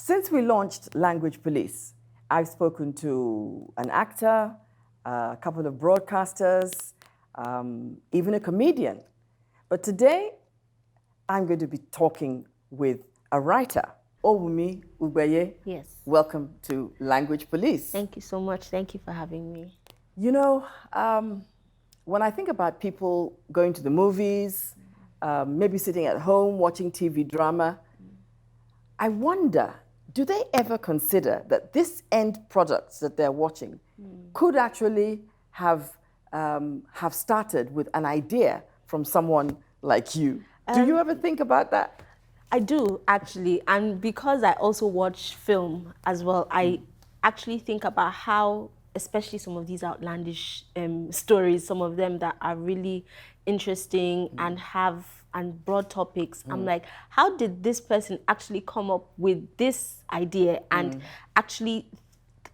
Since we launched Language Police, I've spoken to an actor, a couple of broadcasters, even a comedian. But today, I'm going to be talking with a writer, Owunmi Ugbeye. Yes. Welcome to Language Police. Thank you so much. Thank you for having me. You know, when I think about people going to the movies, maybe sitting at home watching TV drama, I wonder, do they ever consider that this end products that they're watching could actually have started with an idea from someone like you? Do you ever think about that? I do, actually. And because I also watch film as well, I actually think about how, especially some of these outlandish stories, some of them that are really interesting and broad topics. I'm like, how did this person actually come up with this idea and actually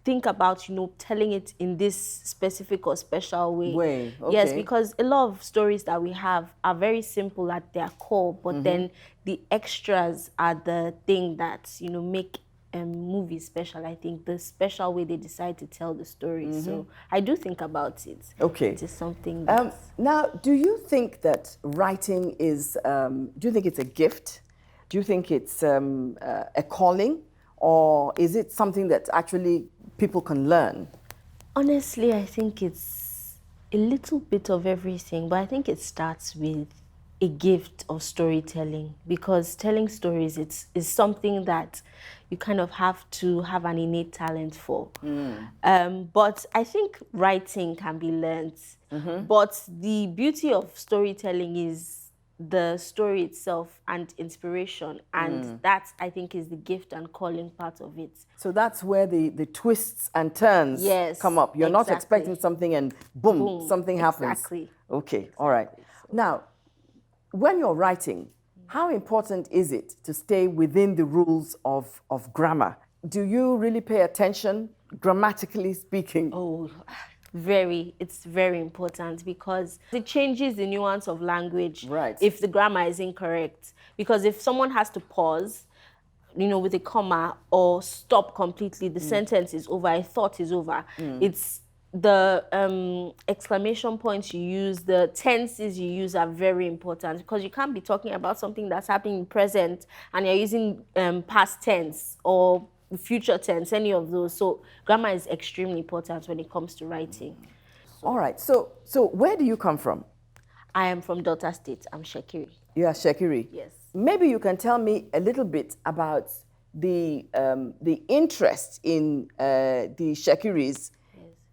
think about, telling it in this specific or special way? Okay. Yes, because a lot of stories that we have are very simple at their core, but then the extras are the thing that, make movies special. I think the special way they decide to tell the story. So I do think about it. Okay. It is something that's... Now, do you think that writing is, do you think it's a gift? Do you think it's a calling? Or is it something that actually people can learn? Honestly, I think it's a little bit of everything, but I think it starts with a gift of storytelling, because telling stories is something that you kind of have to have an innate talent for. But I think writing can be learned. But the beauty of storytelling is the story itself and inspiration, and that, I think, is the gift and calling part of it. So that's where the twists and turns come up. You're not expecting something and boom, something happens. Exactly. Okay, all right. Now, when you're writing, how important is it to stay within the rules of grammar? Do you really pay attention, grammatically speaking? Oh, it's very important, because it changes the nuance of language if the grammar is incorrect. Because if someone has to pause, with a comma, or stop completely, the sentence is over, a thought is over. It's the exclamation points you use, the tenses you use are very important, because you can't be talking about something that's happening in present and you're using past tense or future tense, any of those. So grammar is extremely important when it comes to writing. All right. So where do you come from? I am from Delta State. I'm Shekiri. You are Shekiri? Yes. Maybe you can tell me a little bit about the interest in the Shekiris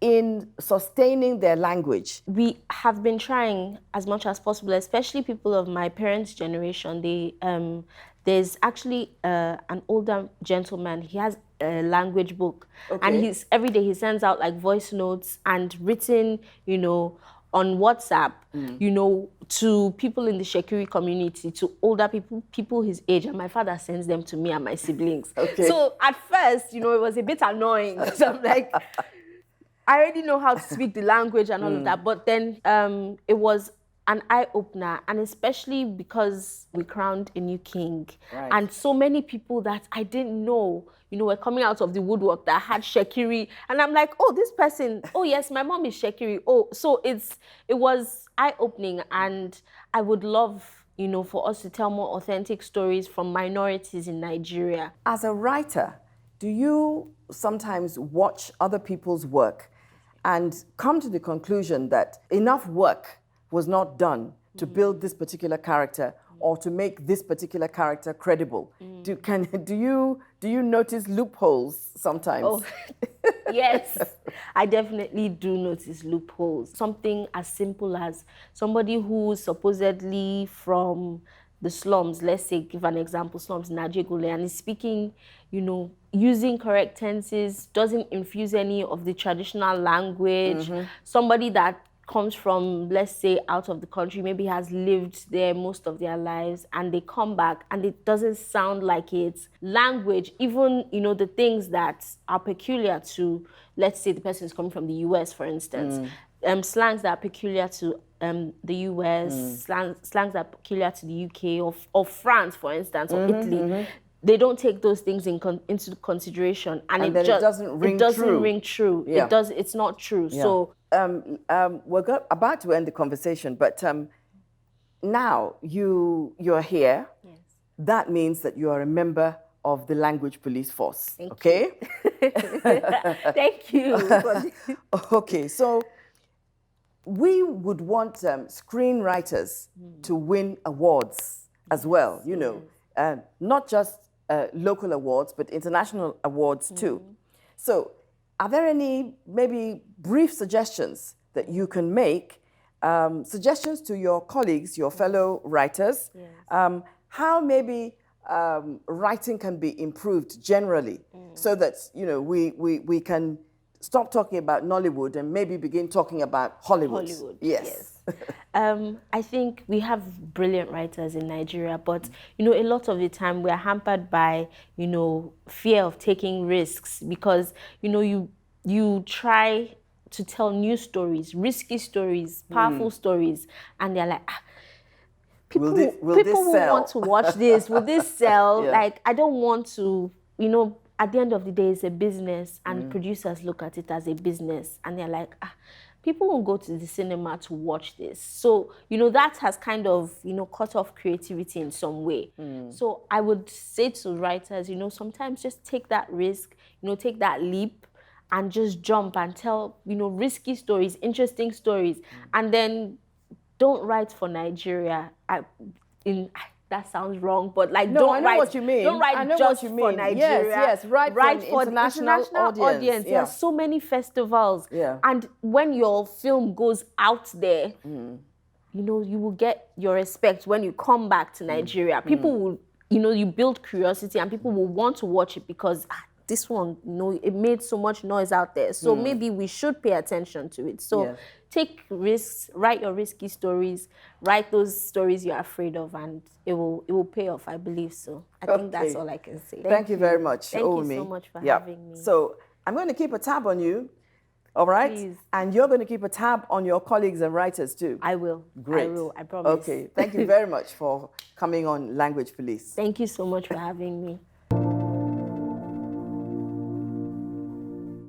in sustaining their language. We have been trying as much as possible, especially people of my parents' generation. There's actually an older gentleman. He has a language book, and every day he sends out like voice notes and written, on WhatsApp, to people in the Shekiri community, to older people his age, and my father sends them to me and my siblings. So at first, it was a bit annoying. So I'm like, I already know how to speak the language and all of that, but then it was an eye-opener, and especially because we crowned a new king. And so many people that I didn't know, were coming out of the woodwork that had Shekiri. And I'm like, oh, this person, oh yes, my mom is Shekiri. Oh, so it was eye-opening, and I would love, for us to tell more authentic stories from minorities in Nigeria. As a writer, do you sometimes watch other people's work and come to the conclusion that enough work was not done to build this particular character or to make this particular character credible? Do you notice loopholes sometimes? Oh, yes, I definitely do notice loopholes. Something as simple as somebody who's supposedly from the slums, let's say, give an example, slums in Ajegule, and is speaking, using correct tenses, doesn't infuse any of the traditional language. Somebody that comes from, let's say, out of the country, maybe has lived there most of their lives, and they come back and it doesn't sound like it's language, even, the things that are peculiar to, let's say, the person is coming from the US, for instance. Slangs that are peculiar to the US, slangs that are peculiar to the UK or France, for instance, or Italy. they don't take those things into consideration, and then it doesn't ring true. Yeah. It's not true. Yeah. So we're about to end the conversation, but now you're here. yes. That means that you are a member of the language police force. Thank okay? Thank you. Okay, so we would want screenwriters to win awards as well, you know, not just local awards, but international awards too. So are there any maybe brief suggestions that you can make, suggestions to your colleagues, your fellow writers, how maybe writing can be improved generally so that, you know, we can stop talking about Nollywood and maybe begin talking about Hollywood. Yes. I think we have brilliant writers in Nigeria, but, you know, a lot of the time we are hampered by, you know, fear of taking risks because, you know, you try to tell new stories, risky stories, powerful stories, and they're like, people will want to watch this. Will this sell? Like, I don't want to, you know, at the end of the day, it's a business, and producers look at it as a business, and they're like, people will go to the cinema to watch this. So, you know, that has kind of, you know, cut off creativity in some way. So I would say to writers, you know, sometimes just take that risk, you know, take that leap and just jump and tell, you know, risky stories, interesting stories, and then don't write for Nigeria. That sounds wrong, but like, no, I know what you mean. Don't write just for Nigeria. Yes, write for the international audience. There are so many festivals, and when your film goes out there, you know, you will get your respect when you come back to Nigeria. People will, you know, you build curiosity, and people will want to watch it because this one, you know, it made so much noise out there. So maybe we should pay attention to it. So take risks, write your risky stories, write those stories you're afraid of, and it will pay off, I believe so. I think that's all I can say. Thank you very much, Thank Owunmi. you so much for having me. So I'm going to keep a tab on you, all right? Please. And you're going to keep a tab on your colleagues and writers too. I will. Great. I will, I promise. Okay, thank you very much for coming on Language Police. Thank you so much for having me.